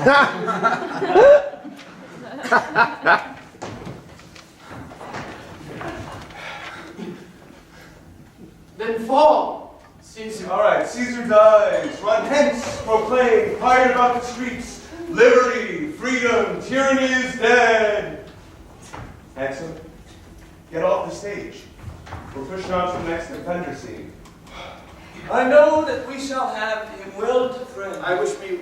Then fall, Caesar. All right, Caesar dies. Run hence, proclaim, hired about the streets. Liberty, freedom, tyranny is dead. Handsome, get off the stage. We're pushing on to the next contender scene. I know that we shall have him well to friend. I wish we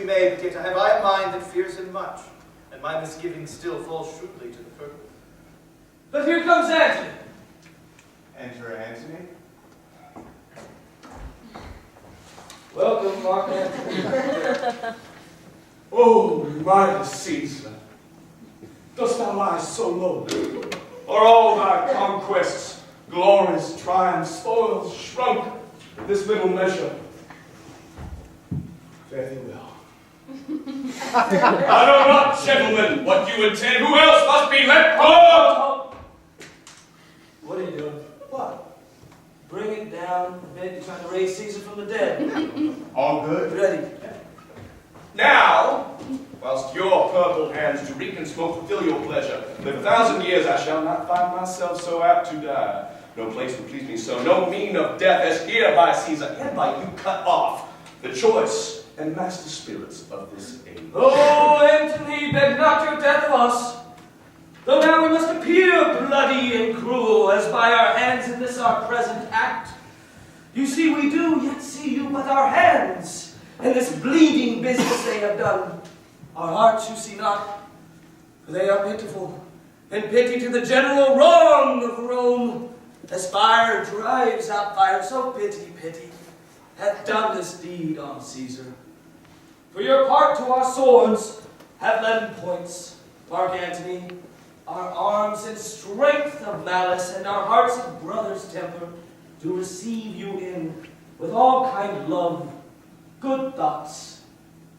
may, but yet have I a mind that fears him much, and my misgivings still fall shrewdly to the purpose. But here comes Antony. Enter Antony. Welcome, Mark Antony. Oh, mighty Caesar, dost thou lie so low? Are all thy conquests, glories, triumphs, spoils shrunk in this little measure? Fare thee well. I know not, gentlemen, what you intend. Who else must be let go? What are you doing? What? Bring it down a bit. You're trying to raise Caesar from the dead. All good? Ready. Now, whilst your purple hands to reek and smoke fulfill your pleasure, live 1,000 years I shall not find myself so apt to die. No place would please me so, no mean of death as here by Caesar, and by you cut off the choice and master spirits of this age. Oh, Antony, beg not your death of us. Though now we must appear bloody and cruel, as by our hands in this our present act. You see we do, yet see you but our hands. And this bleeding business they have done. Our hearts you see not, for they are pitiful, and pity to the general wrong of Rome. As fire drives out fire, so pity, pity, hath done this deed on Caesar. For your part to our swords have led points, Mark Antony, our arms in strength of malice, and our hearts of brother's temper, to receive you in with all kind love, good thoughts,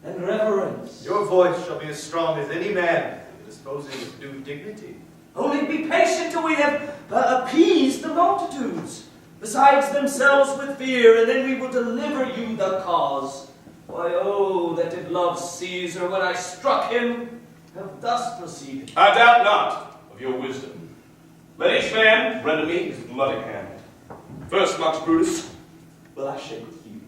and reverence. Your voice shall be as strong as any man, disposing with due dignity. Only be patient till we have appeased the multitudes, besides themselves with fear, and then we will deliver you the cause. Why, oh, that did love Caesar when I struck him, have thus proceeded. I doubt not of your wisdom. Let each man render me his bloody hand. First, Max Brutus, will I shake with you.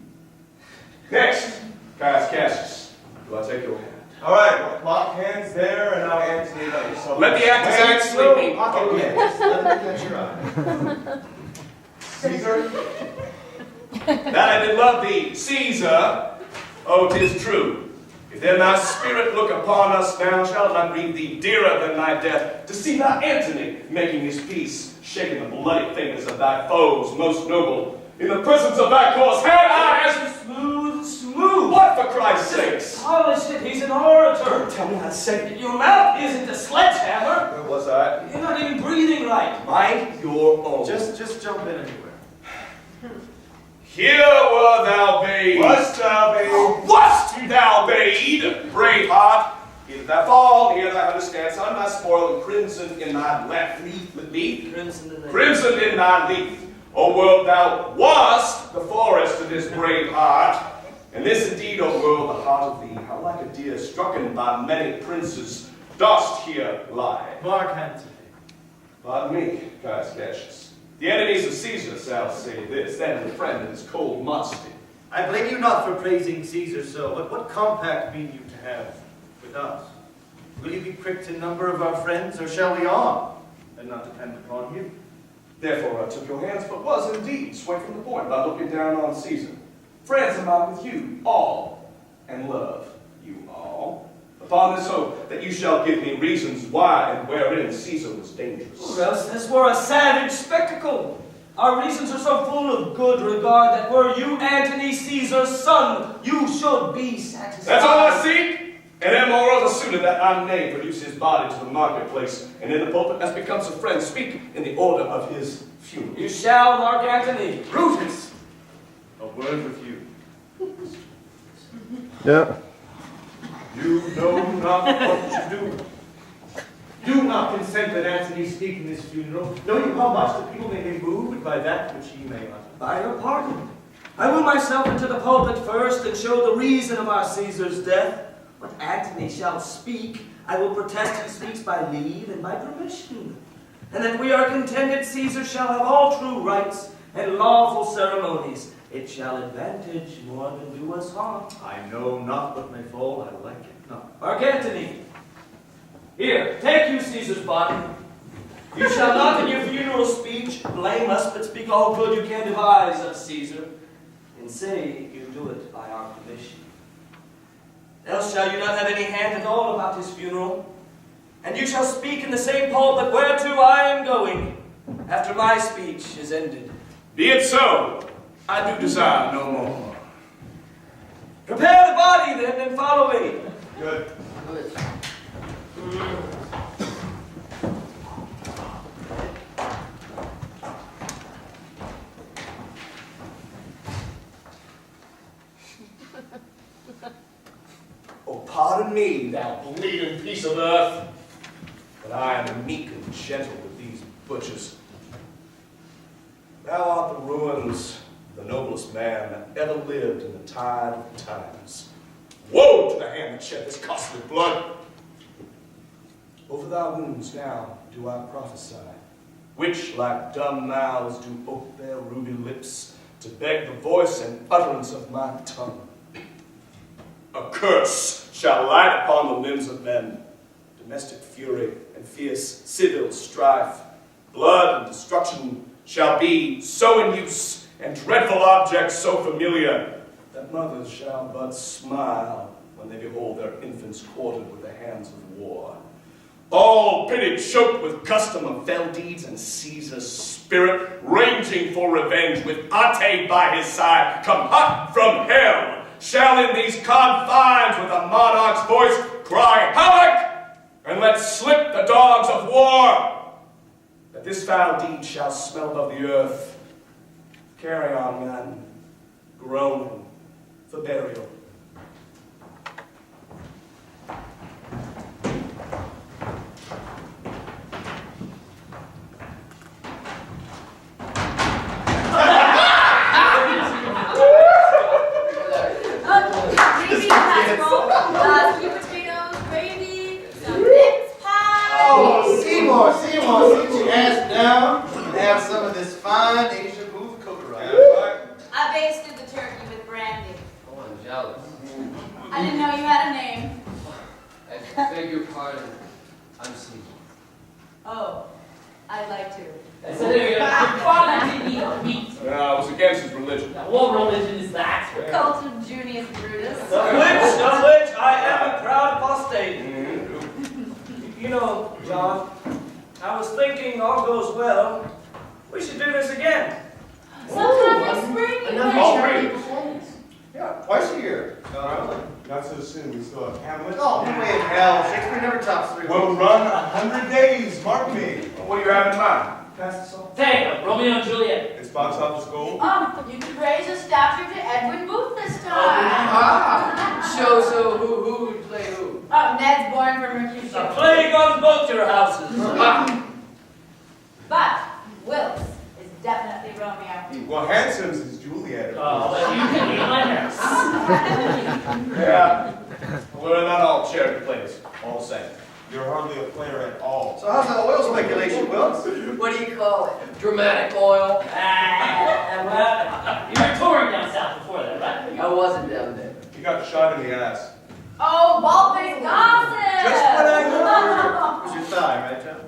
Next, Caius Cassius, will I take your hand. All right, lock hands there, and now Antony let yourself. Let the actors act sleeping. Oh, yes, let me catch your eye. Caesar? That I did love thee, Caesar. Oh, 'tis true. If then thy spirit look upon us now, shall it not grieve thee dearer than thy death, to see thy Antony making his peace, shaking the bloody fingers of thy foes most noble, in the presence of thy cause, had I as Smooth. what for Christ's sakes? Polished it, he's an orator. Don't tell me I said it. Your mouth isn't a sledgehammer. Where was I? You're not even breathing right. Mind your own. Just jump in anywhere. Here were thou bade. Wast thou bade? Oh, wast thou bade, brave heart. Here thou fall, here thou understand, son, thy spoil, and crimson in thy left leaf with me. Crimson in thy leaf. O world, thou wast the forest of this brave heart. And this indeed, O world, the heart of thee, how like a deer strucken by many princes, dost here lie. Mark Antony. Pardon me, Caius Cassius. The enemies of Caesar shall say this, then the friend of his cold modesty. I blame you not for praising Caesar so, but what compact mean you to have with us? Will you be pricked in number of our friends, or shall we on, and not depend upon you? Therefore I took your hands, but was indeed swayed from the point by looking down on Caesar. Friends am I with you all, and love you all, upon this hope that you shall give me reasons why and wherein Caesar was dangerous. Or else this were a savage spectacle. Our reasons are so full of good regard that were you Antony Caesar's son, you should be satisfied. That's all I seek, and am moreover suited that I may produce his body to the marketplace, and in the pulpit as becomes a friend speak in the order of his funeral. You shall, Mark Antony. Brutus! A word with you. Yeah. You know not what you do. Do not consent that Antony speak in this funeral. Know you how much the people may be moved by that which he may utter? By your pardon. I will myself into the pulpit first and show the reason of our Caesar's death, When Antony shall speak, I will protest he speaks by leave and by permission, and that we are contended Caesar shall have all true rights and lawful ceremonies. It shall advantage more than do us harm. I know not what may fall, I like it not. Mark Antony, here, take you Caesar's body. You shall not in your funeral speech blame us, but speak all good you can devise of Caesar, and say you do it by our permission. Else shall you not have any hand at all about his funeral, and you shall speak in the same pulpit whereto I am going, after my speech is ended. Be it so. I do desire no more. Prepare the body then, and follow me. Good. Oh, pardon me, thou bleeding piece of earth, but I am meek and gentle with these butchers. Thou art the ruins of the noblest man that ever lived in the tide of times. Woe to the hand that shed this costly blood! Over thy wounds now do I prophesy, which like dumb mouths do ope their ruby lips to beg the voice and utterance of my tongue. A curse shall light upon the limbs of men, domestic fury and fierce civil strife. Blood and destruction shall be so in use, and dreadful objects so familiar, that mothers shall but smile when they behold their infants quartered with the hands of war. All pity choked with custom of fell deeds, and Caesar's spirit ranging for revenge, with Ate by his side, come hot from hell, shall in these confines with a monarch's voice cry havoc, and let slip the dogs of war, that this foul deed shall smell above the earth. Carry on, men, groaning for burial. Seymour, sit your ass down and have some of this fine Asian booth cooked right. I basted the turkey with brandy. Oh, I'm jealous. I didn't know you had a name. I beg your pardon. I'm Seymour. Oh, I'd like to. I said, your father didn't eat meat. No, it was against his religion. Now, what religion is that? Cult of Junius Brutus. Of which I am a proud apostate. You know, John, I was thinking all goes well, we should do this again. Sometime next spring, you All might. three. Yeah, twice a year. Not so soon. We still have Hamlet. Oh, no way in hell. Shakespeare never tops 3 We'll weeks. run 100 days. Mark me. What do you have in mind? Pass the song. Say, Romeo and Juliet. It's box office gold. You could raise a statue to Edwin Booth this time. Ah! So who would play who? Ned's born from Mercutio. The plague on both your houses. But Wilkes is definitely Romeo. Well, Handsome's is Juliet. Oh, but you can eat my house. Yeah. We're not all charity players, all the same. You're hardly a player at all. So how's the oil speculation, Wilkes? What do you call it? Dramatic oil? Well, you were touring down south before that, right? I wasn't down there. He got shot in the ass. Oh, bald-faced gossip! Just what I heard. It was your thigh, right, John?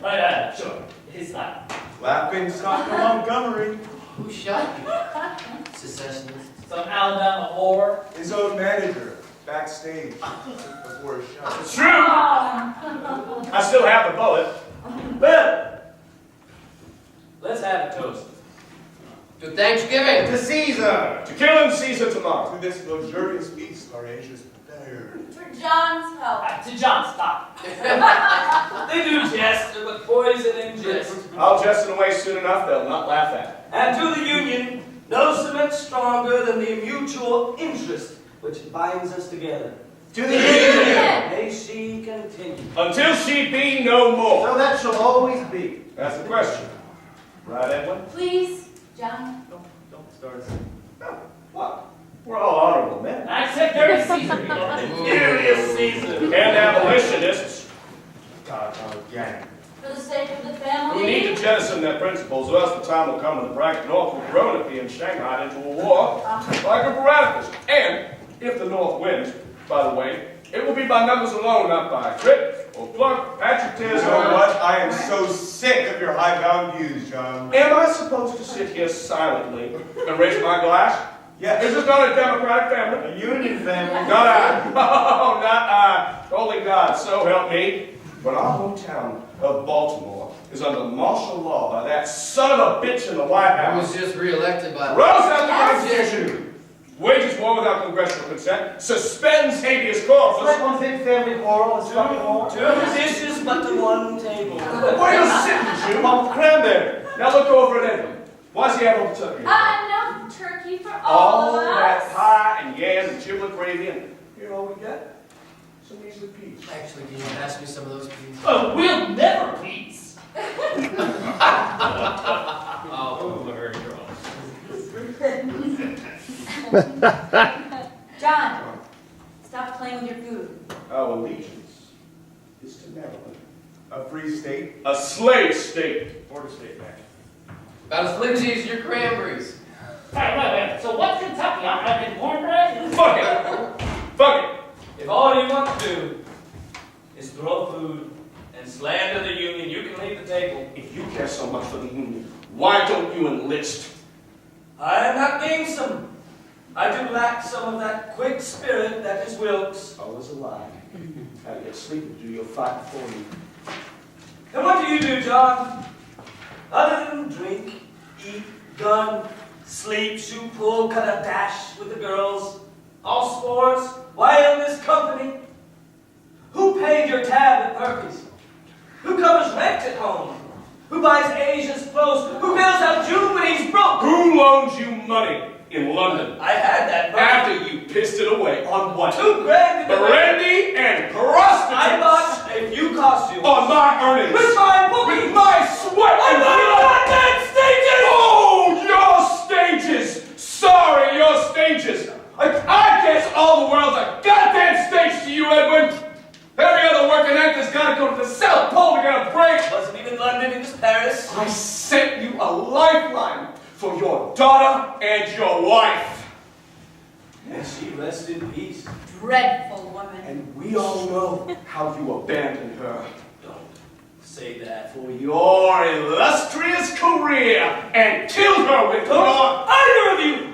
Right, sure. His style. Laughing stock of Montgomery. Who shot you? Secessionists. Some Alabama whore. His own manager, backstage, before a shot. It's true! I still have the bullet. Well, let's have a toast. To Thanksgiving. To Caesar! To killing Caesar tomorrow. To this luxurious feast our age is prepared. For John's health. To John, stop. They do jest, but poison and jest. I'll jest in a way soon enough they'll not laugh at. And to the Union, no cement stronger than the mutual interest which binds us together. To the Union! May she continue. Until she be no more. So that shall always be. That's the question. Right, Edwin? Please, John. Don't start us. What? We're all honorable men. I said dirty Caesar, you know. Furious Caesar. And abolitionists Again. For the sake of the who need family. to jettison their principles, or else the time will come when the braggart North will groan at being shanghaied into a war like a radicals. And if the North wins, by the way, it will be by numbers alone, not by grit or pluck, You patriotism. know what? I am so sick of your high-bound views, John. Am I supposed to sit here silently and raise my glass? Yes. Is this not a democratic family? A union family. Not I. No, not I. Only God, so help me. But our hometown of Baltimore is under martial law by that son of a bitch in the White I House. was just reelected by Roosevelt Yes. Constitution wages war without congressional consent, suspends habeas corpus. Like one big family quarrel is fucking war. Two dishes, but to one table. Where are you sitting, Jim? On cranberry. Now look over at Edwin. Why does he have all the turkey? Enough turkey for all All of that us. pie and yams and giblet gravy, and you know what we get? Some measly peas. Actually, can you pass me some of those, please? Oh, we'll never please. Oh, very John, stop playing with your food. Our allegiance is to Maryland. A free state? A slave state. Border state, man. About as flimsy as your cranberries. Wait. So what's Kentucky? I'm in cornbread? Fuck it. Fuck it. If all you want to do is throw food and slander the Union, you can leave the table. If you care so much for the Union, why don't you enlist? I am not gamesome. I do lack some of that quick spirit that is Wilkes. Always a lie. How to get sleep and do your fight before you. And what do you do, John? Other than drink, eat, gun, sleep, shoot, pull, cut a dash with the girls, all sports, wildest company. Who paid your tab at Perky's? Who covers rent at home? Who buys Asia's clothes? Who bails out June when he's broke? Who loans you money in London? I had that money. After you pissed it away on what? $2 grand in the bank. Brandy and prostitutes. I bought a few costumes. On my earnings. With my bookie. With my sweat I and bought blood. goddamn stages! Oh, your stages! Sorry, your stages! I guess all the world's a goddamn stage to you, Edwin! Every other working actor's gotta go to the South Pole to get a break! It wasn't even London, it was Paris. I sent you a lifeline for your daughter and your wife. And she rest in peace. Dreadful woman. And we all know how you abandoned her. Don't say that. For your illustrious career and killed her with Don't your... either of you